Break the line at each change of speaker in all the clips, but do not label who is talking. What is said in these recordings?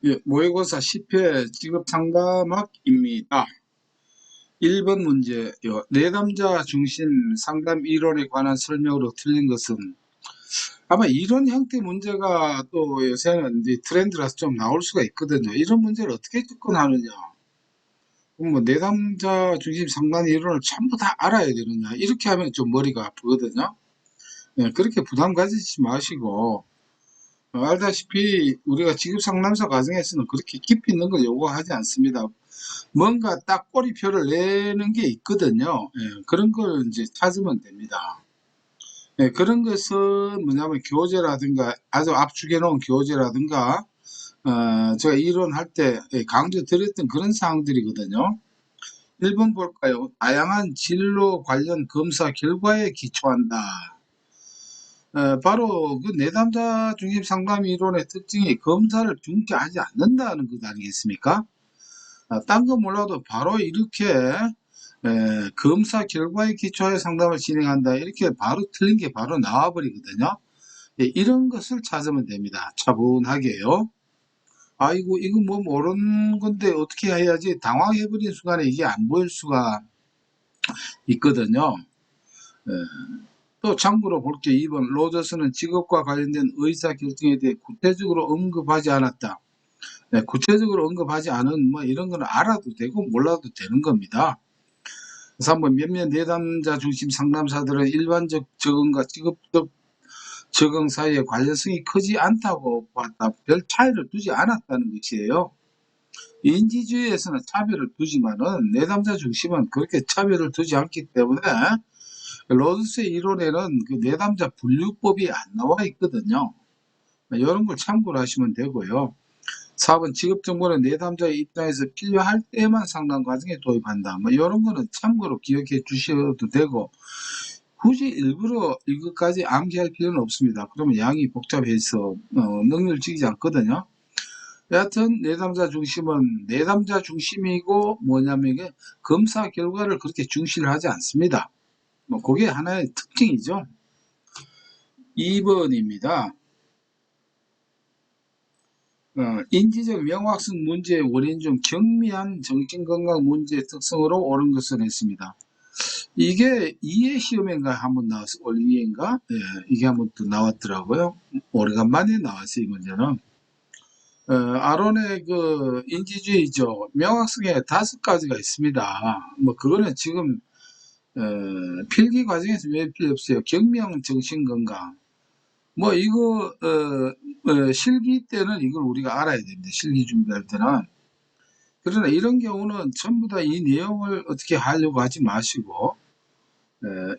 예, 모의고사 10회 직업상담학입니다. 1번 문제요. 내담자 중심 상담 이론에 관한 설명으로 틀린 것은 아마 이런 형태 문제가 또 요새는 이제 트렌드라서 좀 나올 수가 있거든요. 이런 문제를 어떻게 접근하느냐. 그럼 뭐 내담자 중심 상담 이론을 전부 다 알아야 되느냐. 이렇게 하면 좀 머리가 아프거든요. 예, 그렇게 부담 가지지 마시고 알다시피 우리가 직업상담사 과정에서는 그렇게 깊이 있는 걸 요구하지 않습니다. 뭔가 딱 꼬리표를 내는 게 있거든요. 예, 그런 걸 이제 찾으면 됩니다. 예, 그런 것은 뭐냐면 교재라든가 아주 압축해 놓은 교재라든가 제가 이론할 때 강조 드렸던 그런 사항들이거든요. 1번 볼까요? 다양한 진로 관련 검사 결과에 기초한다. 바로 그 내담자 중심 상담 이론의 특징이 검사를 중시하지 않는다는 것 아니겠습니까? 딴 거 몰라도 바로 이렇게 검사 결과에 기초하여 상담을 진행한다. 이렇게 바로 틀린 게 바로 나와버리거든요. 예, 이런 것을 찾으면 됩니다. 차분하게요. 아이고, 이거 뭐 모르는 건데 어떻게 해야지 당황해버린 순간에 이게 안 보일 수가 있거든요. 예, 또 참고로 볼게 2번 로저스는 직업과 관련된 의사결정에 대해 구체적으로 언급하지 않았다. 네, 구체적으로 언급하지 않은 뭐 이런 거는 알아도 되고 몰라도 되는 겁니다. 3번 몇몇 내담자 중심 상담사들은 일반적 적응과 직업적 적응 사이의 관련성이 크지 않다고 봤다. 별 차이를 두지 않았다는 것이에요. 인지주의에서는 차별을 두지만은 내담자 중심은 그렇게 차별을 두지 않기 때문에 로드스의 이론에는 그 내담자 분류법이 안 나와 있거든요. 이런 걸 참고를 하시면 되고요. 4번 직업정보는 내담자의 입장에서 필요할 때만 상담 과정에 도입한다. 뭐 이런 거는 참고로 기억해 주셔도 되고 굳이 일부러 이것까지 암기할 필요는 없습니다. 그러면 양이 복잡해서 능률지기지 않거든요. 여하튼 내담자 중심은 내담자 중심이고 뭐냐면 이게 검사 결과를 그렇게 중시를 하지 않습니다. 뭐 그게 하나의 특징이죠. 2번입니다. 인지적 명확성 문제의 원인 중 경미한 정신건강 문제의 특성으로 옳은 것을 했습니다. 이게 2회 시험인가 한번 나왔어. 올 2회인가? 예, 이게 한번 또 나왔더라고요. 오래간만에 나왔어요, 이 문제는. 아론의 그 인지주의죠. 명확성에 5가지가 있습니다. 뭐 그거는 지금 필기 과정에서 왜 필요 없어요. 경미한 정신건강. 뭐 이거 실기 때는 이걸 우리가 알아야 됩니다. 실기 준비할 때는. 그러나 이런 경우는 전부 다 이 내용을 어떻게 하려고 하지 마시고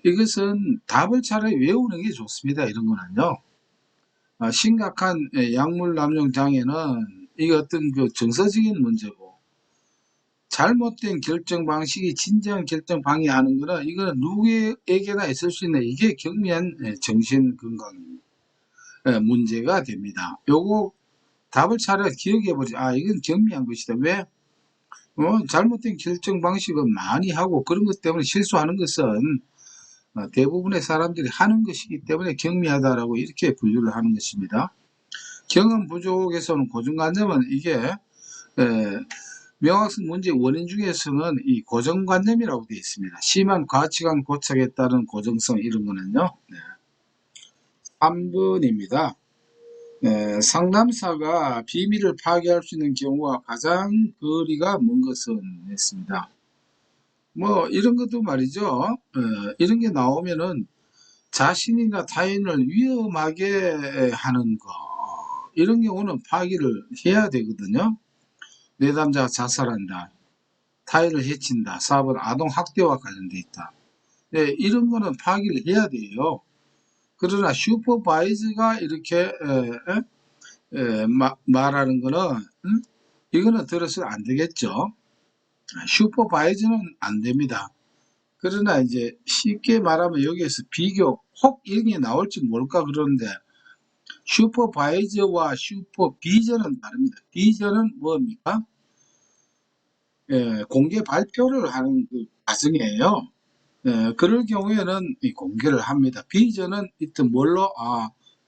이것은 답을 차라리 외우는 게 좋습니다. 이런 거는요. 심각한 약물 남용 장애는 이게 어떤 그 정서적인 문제고 잘못된 결정 방식이 진지한 결정 방해하는 거는 이거는 누구에게나 있을 수 있는 이게 경미한 정신 건강 문제가 됩니다. 요거 답을 차라리 기억해보지. 아, 이건 경미한 것이다. 왜? 잘못된 결정 방식은 많이 하고 그런 것 때문에 실수하는 것은 대부분의 사람들이 하는 것이기 때문에 경미하다라고 이렇게 분류를 하는 것입니다. 경험 부족에서는 고정관념은 이게 명확성 문제의 원인 중에서는 이 고정관념이라고 되어 있습니다. 심한 가치관 고착에 따른 고정성 이런 거는요. 3번입니다. 상담사가 비밀을 파괴할 수 있는 경우와 가장 거리가 먼 것은 했습니다. 뭐 이런 것도 말이죠. 이런 게 나오면은 자신이나 타인을 위험하게 하는 거 이런 경우는 파기를 해야 되거든요. 내담자가 자살한다. 타인을 해친다. 4번 아동학대와 관련돼 있다. 네, 이런 거는 파기를 해야 돼요. 그러나 슈퍼바이저가 이렇게 말하는 거는 이거는 들어서는 안 되겠죠. 슈퍼바이저는 안 됩니다. 그러나 이제 쉽게 말하면 여기에서 비교 혹 이런 게 나올지 모를까 그러는데 슈퍼바이저와 슈퍼비전은 다릅니다. 비전은 뭡니까? 공개 발표를 하는 그 과정이에요. 그럴 경우에는 공개를 합니다. 비전은 이때 뭘로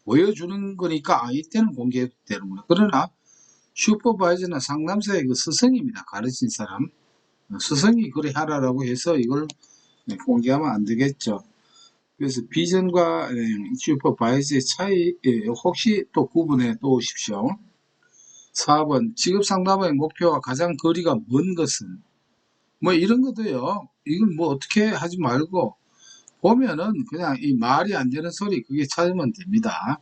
보여주는 거니까 이때는 공개되는구나. 그러나 슈퍼바이저는 상담사의 그 스승입니다. 가르친 사람. 스승이 그래 하라라고 해서 이걸 공개하면 안 되겠죠. 그래서 비전과 슈퍼바이저의 차이 혹시 또 구분해 놓으십시오. 4번 직업상담의 목표와 가장 거리가 먼 것은 뭐 이런 것도요. 이걸 뭐 어떻게 하지 말고 보면은 그냥 이 말이 안 되는 소리 그게 찾으면 됩니다.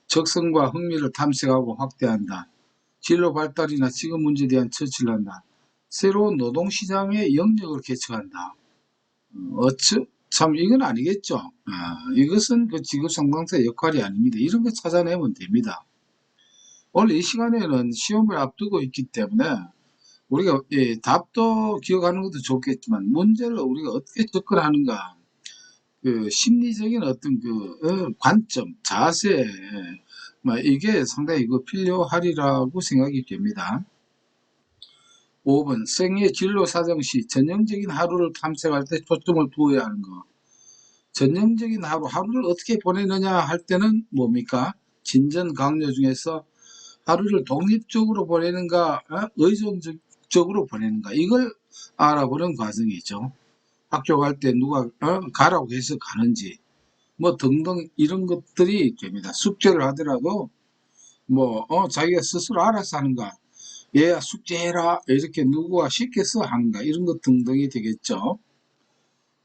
적성과 흥미를 탐색하고 확대한다. 진로 발달이나 직업 문제에 대한 처치를 한다. 새로운 노동시장의 영역을 개척한다. 참 이건 아니겠죠. 이것은 그 직업상담사의 역할이 아닙니다. 이런 거 찾아내면 됩니다. 오늘 이 시간에는 시험을 앞두고 있기 때문에 우리가 답도 기억하는 것도 좋겠지만 문제를 우리가 어떻게 접근하는가 그 심리적인 어떤 그 관점, 자세 이게 상당히 필요하리라고 생각이 됩니다. 5번 생애 진로 사정 시 전형적인 하루를 탐색할 때 초점을 두어야 하는 거. 전형적인 하루를 어떻게 보내느냐 할 때는 뭡니까? 진전 강요 중에서 하루를 독립적으로 보내는가, 의존적으로 보내는가, 이걸 알아보는 과정이죠. 학교 갈 때 누가 가라고 해서 가는지, 뭐 등등 이런 것들이 됩니다. 숙제를 하더라도 자기가 스스로 알아서 하는가, 얘야 숙제해라 이렇게 누구가 시켜서 하는가, 이런 것 등등이 되겠죠.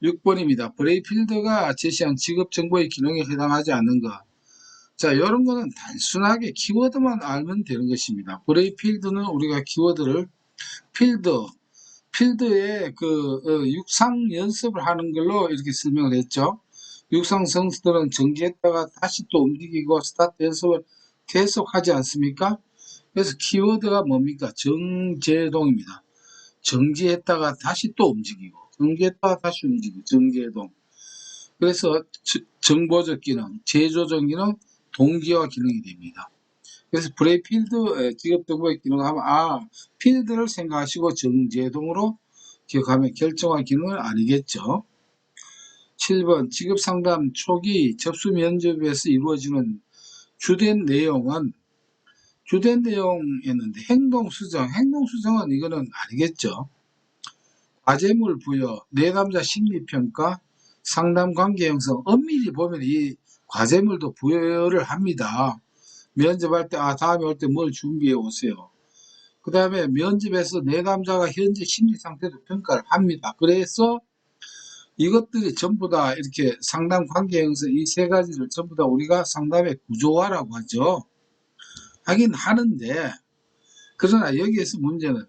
6번입니다. 브레이필드가 제시한 직업 정보의 기능에 해당하지 않는 것. 자, 이런 거는 단순하게 키워드만 알면 되는 것입니다. 브레이필드는 우리가 키워드를 필드에 육상 연습을 하는 걸로 이렇게 설명을 했죠. 육상 선수들은 정지했다가 다시 또 움직이고 스타트 연습을 계속 하지 않습니까? 그래서 키워드가 뭡니까? 정제동입니다. 정지했다가 다시 또 움직이고, 정지했다가 다시 움직이고, 정제동. 그래서 정보적 기능, 제조적 기능, 동기화 기능이 됩니다. 그래서 브레이필드 직업정보의 기능을 하면 필드를 생각하시고 정제동으로 기억하면 결정화 기능은 아니겠죠. 7번 직업상담 초기 접수 면접에서 이루어지는 주된 내용은 행동수정은 이거는 아니겠죠. 과제물 부여, 내담자 심리평가, 상담관계 형성, 엄밀히 보면 이 과제물도 부여를 합니다. 면접할 때 다음에 올 때 뭘 준비해 오세요. 그 다음에 면접에서 내담자가 현재 심리 상태도 평가를 합니다. 그래서 이것들이 전부 다 이렇게 상담 관계 형성 이 세 가지를 전부 다 우리가 상담의 구조화라고 하죠. 하긴 하는데 그러나 여기에서 문제는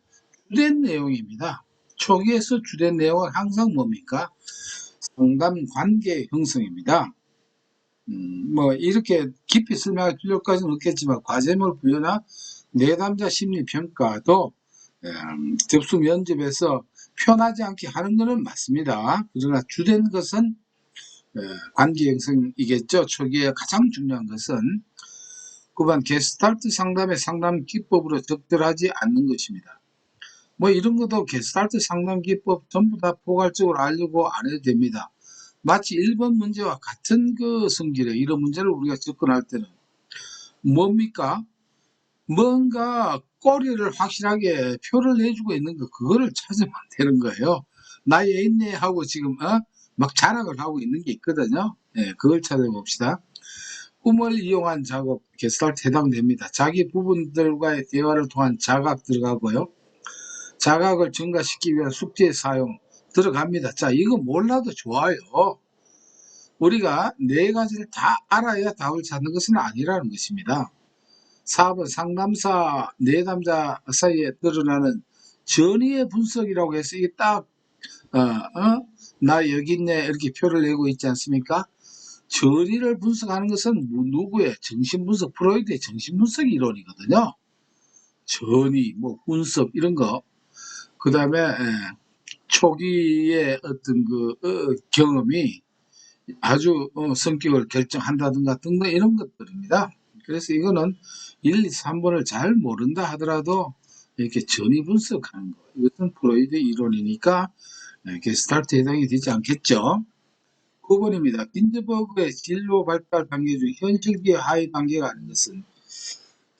주된 내용입니다. 초기에서 주된 내용은 항상 뭡니까? 상담 관계 형성입니다. 이렇게 깊이 설명할 필요까지는 없겠지만 과제물 부여나 내담자 심리 평가도 접수 면접에서 편하지 않게 하는 것은 맞습니다. 그러나 주된 것은 관계 형성이겠죠. 초기에 가장 중요한 것은 9번 게스탈트 상담의 상담 기법으로 적절하지 않는 것입니다. 이런 것도 게스탈트 상담 기법 전부 다 포괄적으로 알려고 안 해도 됩니다. 마치 1번 문제와 같은 그 성질의 이런 문제를 우리가 접근할 때는 뭡니까? 뭔가 꼬리를 확실하게 표를 내주고 있는 거 그거를 찾으면 되는 거예요. 나에 있네 하고 지금 막 자랑을 하고 있는 게 있거든요. 그걸 찾아봅시다. 꿈을 이용한 작업 게스탈트 해당됩니다. 자기 부분들과의 대화를 통한 자각 들어가고요. 자각을 증가시키기 위한 숙제 사용 들어갑니다. 자, 이거 몰라도 좋아요. 우리가 네 가지를 다 알아야 답을 찾는 것은 아니라는 것입니다. 4번 상담사, 내담자 사이에 드러나는 전의의 분석이라고 해서 이게 딱, 나 여기 있네 이렇게 표를 내고 있지 않습니까? 전의를 분석하는 것은 누구의 정신분석, 프로이드의 정신분석 이론이거든요. 전의, 분석 이런 거. 그 다음에 초기의 어떤 경험이 아주 성격을 결정한다든가 등등 이런 것들입니다. 그래서 이거는 1, 2, 3번을 잘 모른다 하더라도 이렇게 전위 분석하는 거 이것은 프로이드 이론이니까 게스탈트에 해당이 되지 않겠죠. 9번입니다. 빈드버그의 진로 발달 단계 중 현실기의 하위 단계가 아닌 것은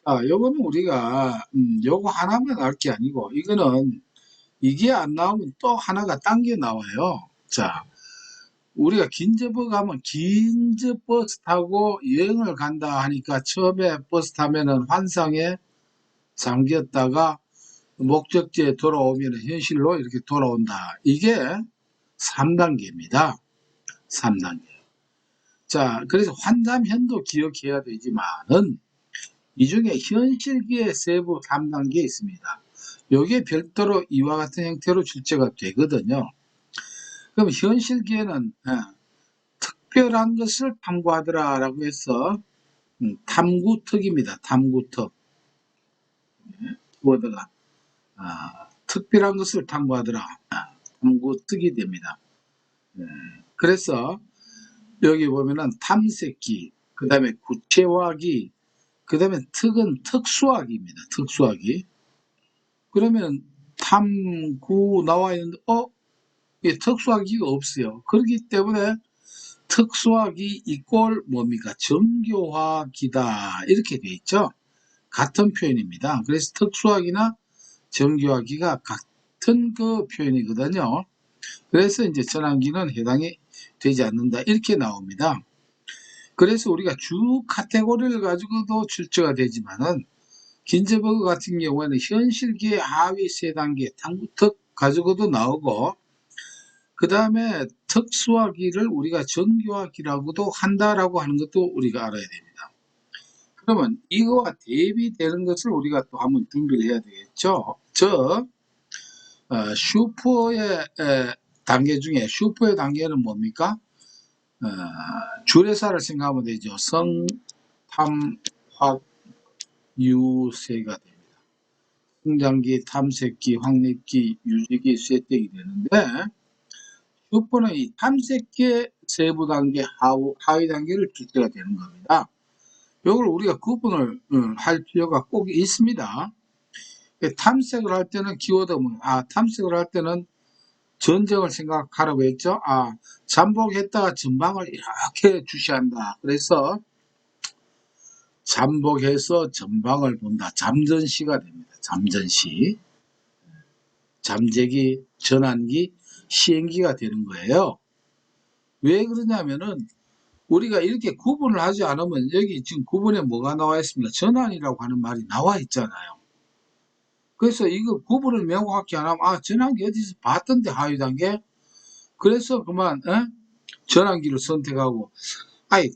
요거는 우리가, 요거 하나만 알 게 아니고, 이게 안 나오면 또 하나가 당겨 나와요. 자, 우리가 긴접버거 가면 긴접 버스 타고 여행을 간다 하니까 처음에 버스 타면은 환상에 잠겼다가 목적지에 돌아오면 현실로 이렇게 돌아온다. 이게 3단계입니다. 3단계. 자, 그래서 환잠현도 기억해야 되지만은 이 중에 현실기의 세부 3단계 있습니다. 요게 별도로 이와 같은 형태로 출제가 되거든요. 그럼 현실기에는 특별한 것을 탐구하더라 라고 해서 탐구특입니다. 탐구특. 키워드가 특별한 것을 탐구하더라. 탐구특이 됩니다. 그래서 여기 보면은 탐색기, 그 다음에 구체화기, 그 다음에 특은 특수화기입니다. 특수화기. 그러면 탐구 나와 있는데 특수화기가 없어요. 그렇기 때문에 특수화기 이꼴 뭡니까? 정교화기다. 이렇게 돼 있죠. 같은 표현입니다. 그래서 특수화기나 정교화기가 같은 그 표현이거든요. 그래서 이제 전환기는 해당이 되지 않는다. 이렇게 나옵니다. 그래서 우리가 주 카테고리를 가지고도 출제가 되지만은 긴접버거 같은 경우에는 현실기의 하위 세 단계 탐구특 가지고도 나오고 그 다음에 특수화기를 우리가 정교화기라고도 한다라고 하는 것도 우리가 알아야 됩니다. 그러면 이거와 대비되는 것을 우리가 또 한번 준비를 해야 되겠죠. 슈퍼의 단계 중에 슈퍼의 단계는 뭡니까? 주례사를 생각하면 되죠. 성, 탐, 확, 유세가 됩니다. 성장기, 탐색기, 확립기, 유지기, 쇠떼기 되는데 슈퍼는 이 탐색기의 세부 단계, 하위 단계를 출제가 되는 겁니다. 이걸 우리가 구분을 할 필요가 꼭 있습니다. 탐색을 할 때는 키워드는 탐색을 할 때는 전쟁을 생각하라고 했죠. 잠복했다가 전방을 이렇게 주시한다. 그래서 잠복해서 전방을 본다. 잠전시가 됩니다. 잠전시. 잠재기, 전환기, 시행기가 되는 거예요. 왜 그러냐면은 우리가 이렇게 구분을 하지 않으면 여기 지금 구분에 뭐가 나와 있습니까? 전환이라고 하는 말이 나와 있잖아요. 그래서 이거 구분을 명확하게 안 하면 전환기 어디서 봤던데 하위 단계? 그래서 그만 전환기를 선택하고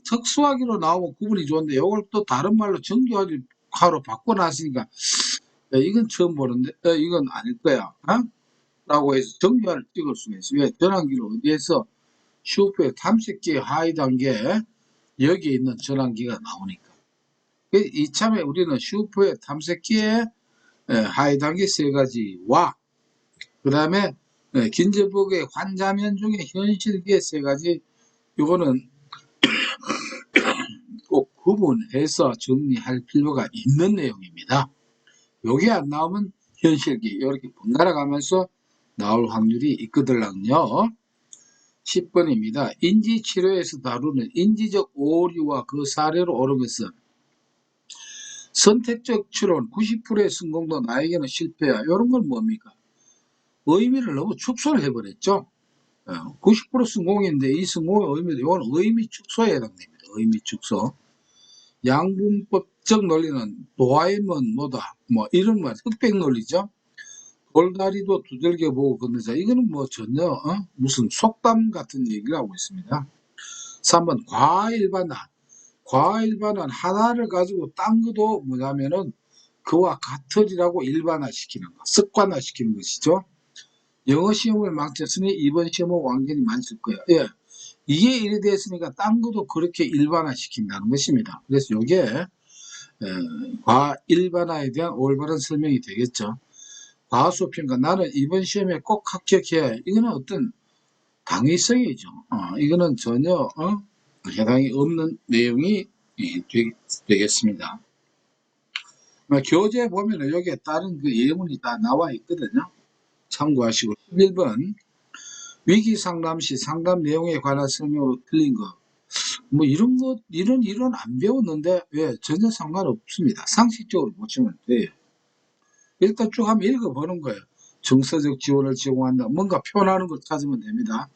특수화기로 나오면 구분이 좋은데 이걸 또 다른 말로 정교화로 바꿔놨으니까 이건 처음 보는데 이건 아닐 거야 라고 해서 정교화를 찍을 수가 있어요. 왜? 전환기를 어디에서 슈퍼의 탐색기의 하위 단계 여기에 있는 전환기가 나오니까 이참에 우리는 슈퍼의 탐색기의 하위 단계 세 가지와 그 다음에 긴접버거의 환자면 중에 현실기의 세 가지 이거는 꼭 구분해서 정리할 필요가 있는 내용입니다. 요게 안 나오면 현실기 이렇게 번갈아 가면서 나올 확률이 있거든요. 10번입니다. 인지치료에서 다루는 인지적 오류와 그 사례로 옳은 것은 선택적 추론 90%의 성공도 나에게는 실패야. 이런 건 뭡니까? 의미를 너무 축소를 해버렸죠. 90% 성공인데 이 성공의 의미도 이건 의미 축소에 해당됩니다. 의미 축소. 양분법적 논리는 도하이면 뭐다 뭐 이런 말 흑백 논리죠. 돌다리도 두들겨 보고 걷는 자 이거는 뭐 전혀 무슨 속담 같은 얘기를 하고 있습니다. 3번 과일반환 하나를 가지고 딴 것도 뭐냐면은 그와 같으리라고 일반화시키는 것, 습관화시키는 것이죠. 영어 시험을 망쳤으니 이번 시험은 완전히 망칠 거야. 예. 이게 일이 됐으니까 딴 것도 그렇게 일반화시킨다는 것입니다. 그래서 이게 과일반화에 대한 올바른 설명이 되겠죠. 과소평가 나는 이번 시험에 꼭 합격해야 해. 이거는 어떤 당위성이죠. 이거는 전혀 해당이 없는 내용이 되겠습니다. 교재에 보면 여기에 따른 그 예문이 다 나와 있거든요. 참고하시고 11번 위기 상담 시 상담 내용에 관한 설명으로 틀린 거 뭐 이런 이론 안 배웠는데 왜 전혀 상관없습니다. 상식적으로 보시면 돼요. 일단 쭉 한번 읽어보는 거예요. 정서적 지원을 제공한다. 뭔가 표현하는 걸 찾으면 됩니다.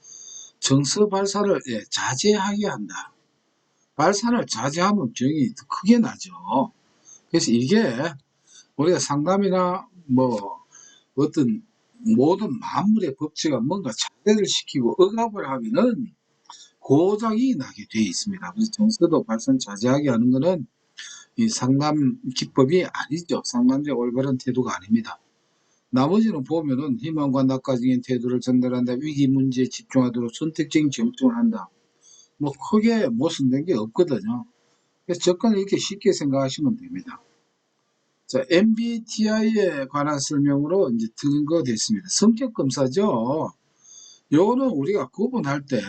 정서 발산을 자제하게 한다. 발산을 자제하면 병이 더 크게 나죠. 그래서 이게 우리가 상담이나 뭐 어떤 모든 만물의 법칙가 뭔가 자제를 시키고 억압을 하면은 고장이 나게 되어 있습니다. 그래서 정서도 발산 자제하게 하는 것은 이 상담 기법이 아니죠. 상담자의 올바른 태도가 아닙니다. 나머지는 보면은 희망과 낙관적인 태도를 전달한다. 위기 문제에 집중하도록 선택적인 경청을 한다. 뭐 크게 모순된 게 없거든요. 그래서 접근을 이렇게 쉽게 생각하시면 됩니다. 자, MBTI에 관한 설명으로 이제 들은 거 됐습니다. 성격 검사죠. 요거는 우리가 구분할 때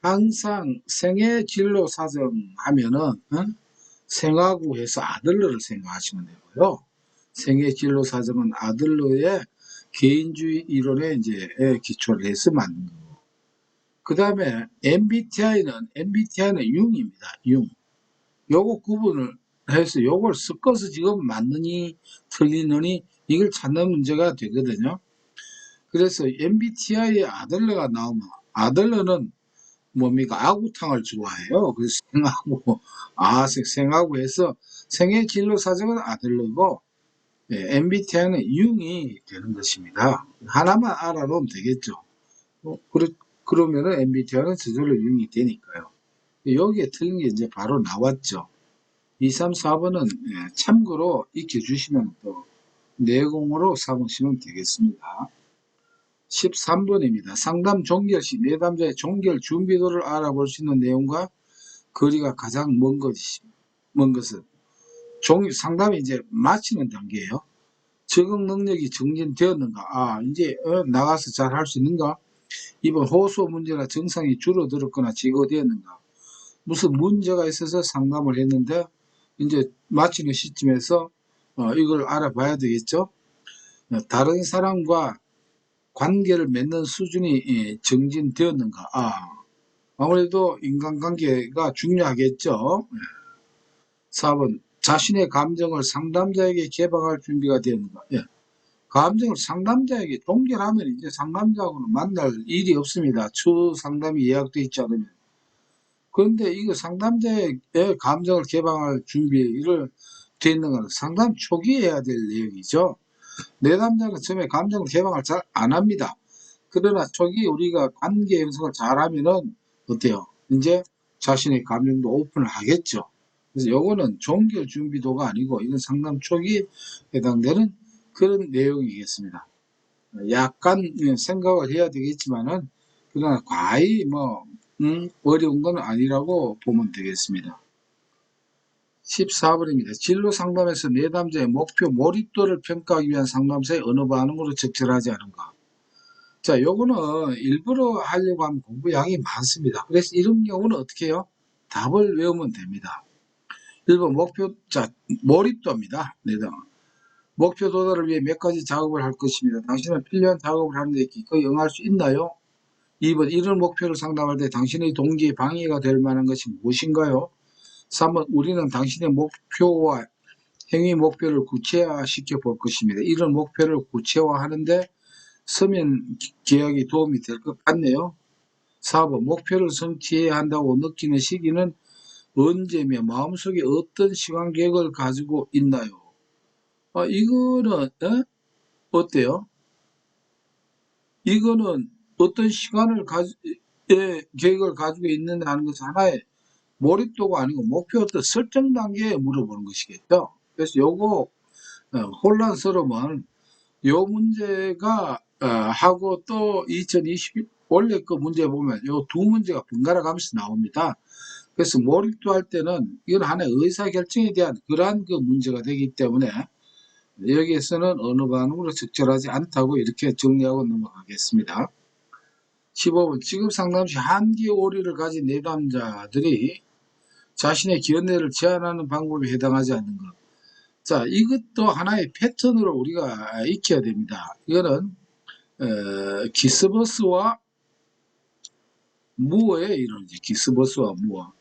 항상 생애 진로 사정 하면은 생하고 해서 아들러를 생각하시면 되고요. 생애 진로 사정은 아들러의 개인주의 이론에 이제 기초를 해서 만든 거고. 그 다음에 MBTI는 융입니다. 융. 요거 구분을 해서 요걸 섞어서 지금 맞느니 틀리느니 이걸 찾는 문제가 되거든요. 그래서 MBTI의 아들러가 나오면 아들러는 뭡니까? 아구탕을 좋아해요. 그래서 생하고 해서 생애 진로 사정은 아들러고 MBTI는 융이 되는 것입니다. 하나만 알아놓으면 되겠죠. 그러면은 MBTI는 저절로 융이 되니까요. 여기에 틀린 게 이제 바로 나왔죠. 2, 3, 4번은 참고로 익혀주시면 또 내공으로 삼으시면 되겠습니다. 13번입니다. 상담 종결 시 내담자의 종결 준비도를 알아볼 수 있는 내용과 거리가 가장 먼 것은 상담이 이제 마치는 단계예요. 적응 능력이 정진되었는가? 이제 나가서 잘 할 수 있는가? 이번 호소 문제나 증상이 줄어들었거나 제거되었는가? 무슨 문제가 있어서 상담을 했는데 이제 마치는 시점에서 이걸 알아봐야 되겠죠. 다른 사람과 관계를 맺는 수준이 정진되었는가. 아무래도 인간관계가 중요하겠죠. 4번 자신의 감정을 상담자에게 개방할 준비가 되었는가. 감정을 상담자에게 동결하면 이제 상담자하고는 만날 일이 없습니다. 추후 상담이 예약되어 있지 않으면. 그런데 이거 상담자의 감정을 개방할 준비를 되어 있는 건 상담 초기에 해야 될 내용이죠. 내담자는 처음에 감정을 개방을 잘 안 합니다. 그러나 초기 우리가 관계 형성을 잘하면은 어때요? 이제 자신의 감정도 오픈을 하겠죠. 그래서 요거는 종결 준비도가 아니고 이건 상담 초기에 해당되는 그런 내용이겠습니다. 약간 생각을 해야 되겠지만은 그러나 과히 어려운 건 아니라고 보면 되겠습니다. 14번입니다. 진로 상담에서 내담자의 목표 몰입도를 평가하기 위한 상담사의 어느 반응으로 적절하지 않은가. 자, 요거는 일부러 하려고 하면 공부 양이 많습니다. 그래서 이런 경우는 어떻게 해요? 답을 외우면 됩니다. 1번 몰입도입니다. 내담. 목표 도달을 위해 몇 가지 작업을 할 것입니다. 당신은 필요한 작업을 하는데 기꺼이 응할 수 있나요? 2번 이런 목표를 상담할 때 당신의 동기에 방해가 될 만한 것이 무엇인가요? 3번 우리는 당신의 목표와 행위 목표를 구체화시켜 볼 것입니다. 이런 목표를 구체화하는데 서면 계약이 도움이 될 것 같네요. 4번 목표를 성취해야 한다고 느끼는 시기는 언제며 마음속에 어떤 시간 계획을 가지고 있나요? 이거는 어때요? 이거는 어떤 시간을 계획을 가지고 있느냐는 것은 하나의 몰입도가 아니고 목표 어떤 설정 단계에 물어보는 것이겠죠. 그래서 요거 혼란스러움은 요 문제가 하고 또 2020 원래 그 문제 보면 요 두 문제가 번갈아 가면서 나옵니다. 그래서 몰입도 할 때는 이건 하나의 의사결정에 대한 그러한 그 문제가 되기 때문에 여기에서는 어느 반응으로 적절하지 않다고 이렇게 정리하고 넘어가겠습니다. 15번 지급 상담 시 한계 오류를 가진 내담자들이 자신의 기여내를 제한하는 방법에 해당하지 않는 것. 자, 이것도 하나의 패턴으로 우리가 익혀야 됩니다. 이거는 기스버스와 무어의 이론이지. 기스버스와 무어.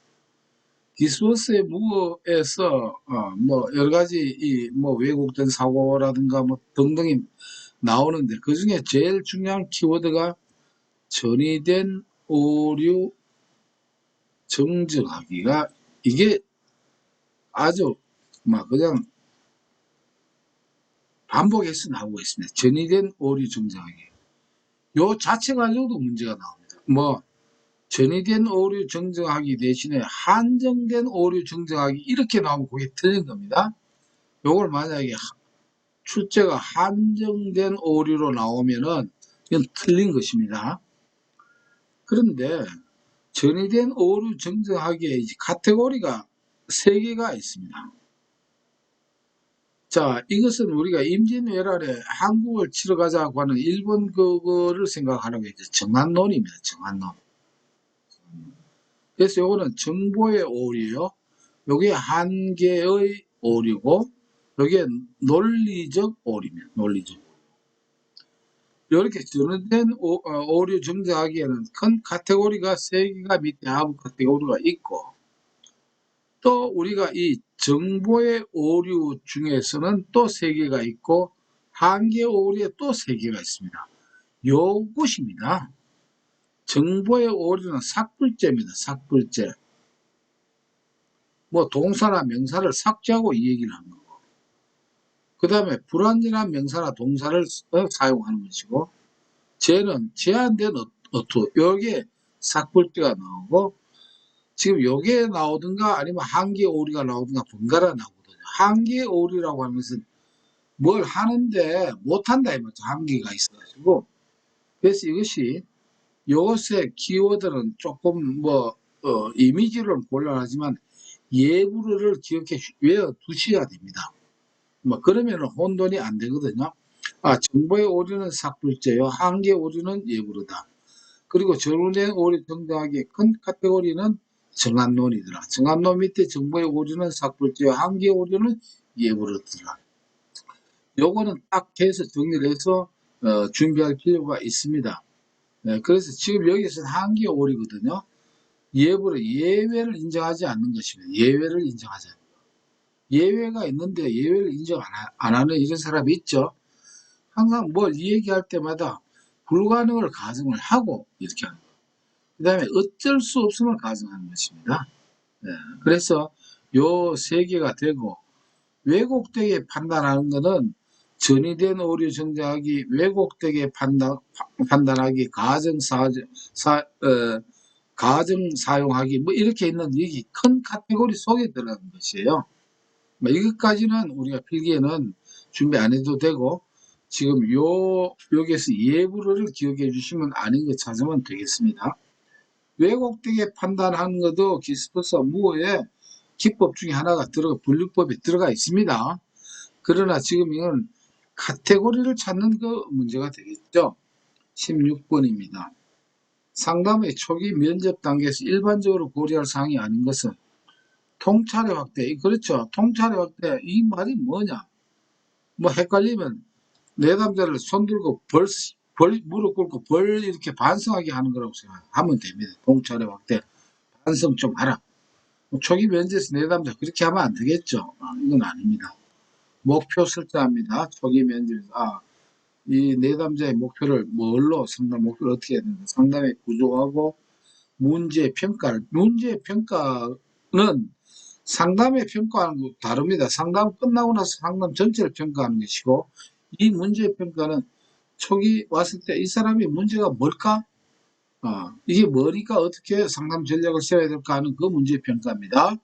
기스버스의 무어에서 뭐 여러 가지 뭐 왜곡된 사고라든가 뭐 등등이 나오는데 그 중에 제일 중요한 키워드가 전이된 오류 정정하기가 이게 아주 막 그냥 반복해서 나오고 있습니다. 전이된 오류 정정하기. 요 자체 가지고도 문제가 나옵니다. 뭐 전이된 오류 정정하기 대신에 한정된 오류 정정하기 이렇게 나오면 그게 틀린 겁니다. 요걸 만약에 출제가 한정된 오류로 나오면은 이건 틀린 것입니다. 그런데 전이된 오류 정정하기에 이제 카테고리가 3개가 있습니다. 자, 이것은 우리가 임진왜란에 한국을 치러 가자고 하는 일본 그거를 생각하는 게 이제 정한론입니다. 정한론. 그래서 요거는 정보의 오류요. 요게 한 개의 오류고, 요게 논리적 오류입니다. 논리적. 이렇게 전환된 오류 정정하기에는 큰 카테고리가 3개가 밑에 하부 카테고리가 있고, 또 우리가 이 정보의 오류 중에서는 또 3개가 있고 한계 오류에 또 3개가 있습니다. 요것입니다. 정보의 오류는 삭불죄입니다. 삭불죄. 뭐 동사나 명사를 삭제하고 이 얘기를 하는 거고, 그 다음에 불완전한 명사나 동사를 사용하는 것이고, 죄는 제한된 어투, 요게 삭불죄가 나오고, 지금 요게 나오든가 아니면 한계 오류가 나오든가 번갈아 나오거든요. 한계 오류라고 하는 것은 뭘 하는데 못한다 이 말이죠. 한계가 있어가지고. 그래서 이것이 요것의 키워드는 조금 뭐 이미지로는 곤란하지만 예부를 기억해 외워 두셔야 됩니다. 뭐 그러면 혼돈이 안 되거든요. 정보의 오류는 삭불죄요. 한계 오류는 예부르다. 그리고 전후된 오류 정정하기의 큰 카테고리는 정한론이더라. 정한론 밑에 정보의 오류는 삭불죄요. 한계 오류는 예부르더라. 요거는 딱 해서 정리를 해서 준비할 필요가 있습니다. 네, 그래서 지금 여기서 한계 오류거든요. 예외를 인정하지 않는 것입니다. 예외를 인정하지 않는 것. 예외가 있는데 예외를 인정 안 하는 이런 사람이 있죠. 항상 뭘 얘기할 때마다 불가능을 가정을 하고 이렇게 하는 거예요. 그 다음에 어쩔 수 없음을 가정하는 것입니다. 네, 그래서 요 3개가 되고, 왜곡되게 판단하는 것은 전이된 오류 정정하기, 왜곡되게 판단하기, 가정 사용하기, 뭐 이렇게 있는 여기 큰 카테고리 속에 들어가는 것이에요. 뭐 이것까지는 우리가 필기에는 준비 안 해도 되고, 지금 여기에서 예부를 기억해 주시면 아닌 거 찾으면 되겠습니다. 왜곡되게 판단하는 것도 기스버스 무어에 기법 중에 하나가 분류법에 들어가 있습니다. 그러나 지금 이건 카테고리를 찾는 그 문제가 되겠죠. 16번입니다. 상담의 초기 면접 단계에서 일반적으로 고려할 사항이 아닌 것은 통찰의 확대. 그렇죠. 통찰의 확대. 이 말이 뭐냐. 뭐 헷갈리면 내담자를 손들고 무릎 꿇고 이렇게 반성하게 하는 거라고 생각하면 됩니다. 통찰의 확대. 반성 좀 하라. 초기 면접에서 내담자 그렇게 하면 안 되겠죠. 이건 아닙니다. 목표 설정합니다. 초기 면접에서 이 내담자의 목표를 뭘로 상담 목표를 어떻게 해야 되는가. 상담의 구조하고 문제 평가는 상담의 평가하는 거 다릅니다. 상담 끝나고 나서 상담 전체를 평가하는 것이고, 이 문제 평가는 초기 왔을 때 이 사람이 문제가 뭘까? 이게 뭐니까 어떻게 상담 전략을 세워야 될까 하는 그 문제 평가입니다.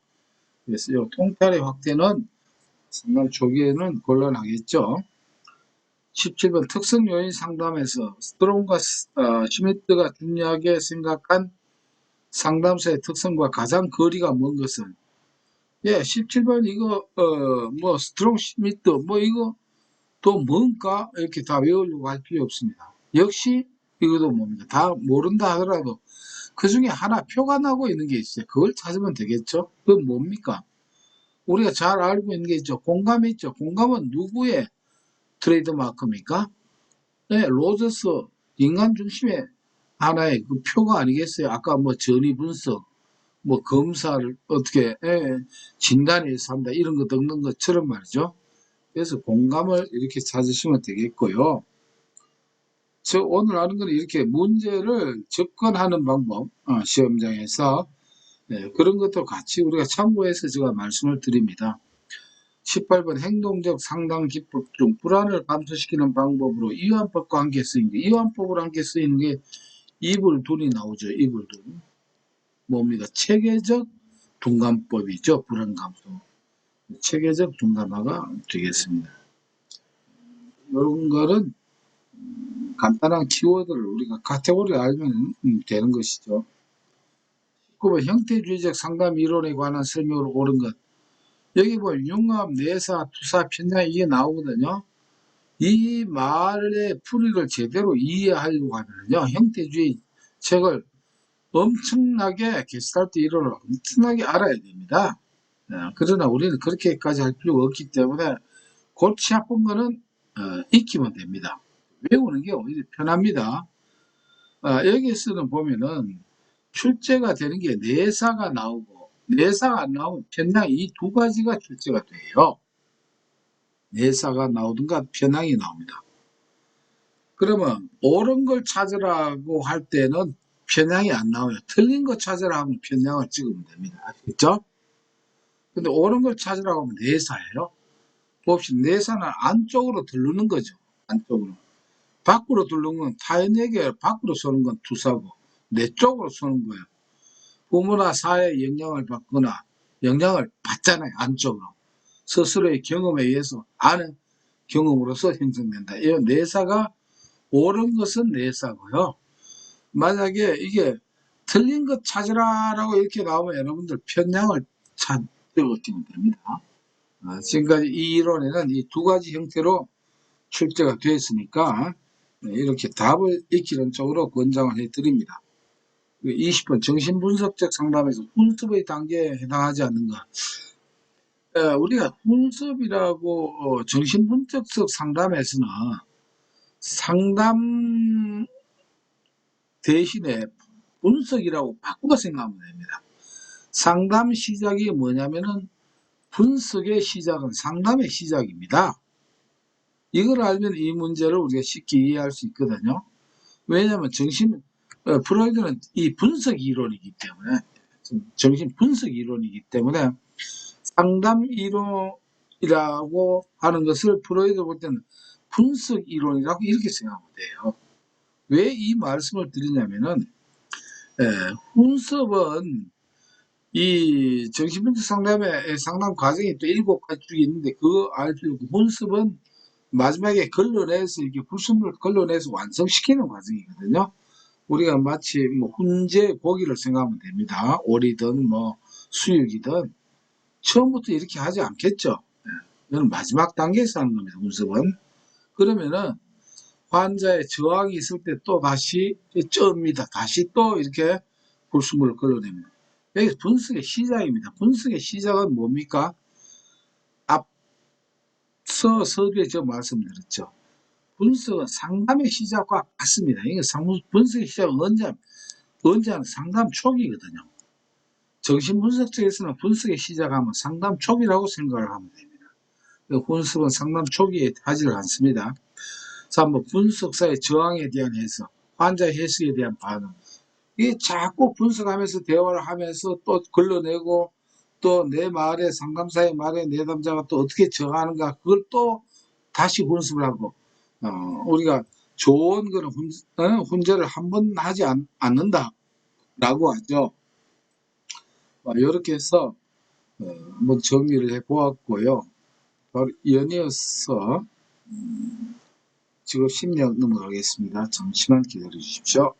그래서 이 통찰의 확대는 상담 초기에는 곤란하겠죠. 17번 특성 요인 상담에서 스트롱과 슈미트가 중요하게 생각한 상담사의 특성과 가장 거리가 먼 것은, 17번 이거 뭐 스트롱 슈미트 뭐 이거 또 뭔가 이렇게 다 외우려고 할 필요 없습니다. 역시 이것도 뭡니까? 다 모른다 하더라도 그 중에 하나 표가 나고 있는 게 있어요. 그걸 찾으면 되겠죠. 그건 뭡니까? 우리가 잘 알고 있는 게 있죠. 공감이 있죠. 공감은 누구의 트레이드 마크입니까? 네, 로저스 인간 중심의 하나의 그 표가 아니겠어요. 아까 뭐 전위 분석, 뭐 검사를 어떻게 진단해서 한다 이런 거 듣는 것처럼 말이죠. 그래서 공감을 이렇게 찾으시면 되겠고요. 저 오늘 하는 거는 이렇게 문제를 접근하는 방법, 시험장에서 그런 것도 같이 우리가 참고해서 제가 말씀을 드립니다. 18번 행동적 상당 기법 중 불안을 감소시키는 방법으로 이완법과 함께 쓰인 게, 이완법으로 함께 쓰이는 게 이불둔이 나오죠. 이불둔. 뭡니까? 체계적 둔감법이죠. 불안 감소. 체계적 둔감화가 되겠습니다. 이런 거는 간단한 키워드를 우리가 카테고리를 알면 되는 것이죠. 19번 형태주의적 상담 이론에 관한 설명으로 옳은 것. 여기 보면 융합, 내사, 투사, 편향 이게 나오거든요. 이 말의 풀이를 제대로 이해하려고 하면요. 형태주의 책을 엄청나게 게스탈트 이론을 엄청나게 알아야 됩니다. 그러나 우리는 그렇게까지 할 필요가 없기 때문에 골치 아픈 거는 익히면 됩니다. 외우는 게 오히려 편합니다. 여기서는 보면은 출제가 되는 게 내사가 나오고 내사가 안 나오면 편향 이 두 가지가 출제가 돼요. 내사가 나오든가 편향이 나옵니다. 그러면 옳은 걸 찾으라고 할 때는 편향이 안 나와요. 틀린 거 찾으라 하면 편향을 찍으면 됩니다. 아시겠죠? 근데 옳은 걸 찾으라고 하면 내사예요. 봅시다. 내사는 안쪽으로 들르는 거죠. 안쪽으로. 밖으로 들르는 건 타인에게 밖으로 쏘는 건 투사고 내 쪽으로 쏘는 거예요. 부모나 사회의 영향을 받거나 영향을 받잖아요. 안쪽으로. 스스로의 경험에 의해서 아는 경험으로서 형성된다. 이 내사가 옳은 것은 내사고요. 만약에 이게 틀린 것 찾으라라고 이렇게 나오면 여러분들 편향을 적으시면 됩니다. 지금까지 이 이론에는 이 두 가지 형태로 출제가 되었으니까 이렇게 답을 익히는 쪽으로 권장을 해드립니다. 20번 정신분석적 상담에서 훈습의 단계에 해당하지 않는 것. 우리가 훈습이라고 정신분석적 상담에서는 상담 대신에 분석이라고 바꾸어 생각하면 됩니다. 상담 시작이 뭐냐면은 분석의 시작은 상담의 시작입니다. 이걸 알면 이 문제를 우리가 쉽게 이해할 수 있거든요. 왜냐하면 프로이드는 이 분석 이론이기 때문에 정신 분석 이론이기 때문에 상담 이론이라고 하는 것을 프로이드 볼 때는 분석 이론이라고 이렇게 생각하면 돼요. 왜 이 말씀을 드리냐면은 훈습은 이 정신분석 상담의 상담 과정이 또 7가지 있는데 그 알필요 훈습은 마지막에 걸러내서 이렇게 불순물을 걸러내서 완성시키는 과정이거든요. 우리가 마치 뭐 훈제 고기를 생각하면 됩니다. 오리든 뭐 수육이든 처음부터 이렇게 하지 않겠죠. 이건 마지막 단계에서 하는 겁니다. 훈습은. 그러면은 환자의 저항이 있을 때 또 다시 쩝니다. 다시 또 이렇게 불순물을 걸러냅니다. 여기 분석의 시작입니다. 분석의 시작은 뭡니까? 앞서 서두에 제가 말씀드렸죠. 분석은 상담의 시작과 같습니다. 이게 분석의 시작은 언제 하는 상담 초기거든요. 정신분석 쪽에서는 분석의 시작하면 상담 초기라고 생각을 하면 됩니다. 분석은 상담 초기에 하지를 않습니다. 자, 한번 분석사의 저항에 대한 해석, 환자의 해석에 대한 반응. 이게 자꾸 분석하면서 대화를 하면서 또 걸러내고 또 내 말에 상담사의 말에 내담자가 또 어떻게 저항하는가 그걸 또 다시 분석을 하고 우리가 좋은 거는 훈제를 한 번 하지 않는다 라고 하죠. 이렇게 해서 한번 정리를 해 보았고요. 바로 연이어서 직업 심리학 넘어가겠습니다. 잠시만 기다려 주십시오.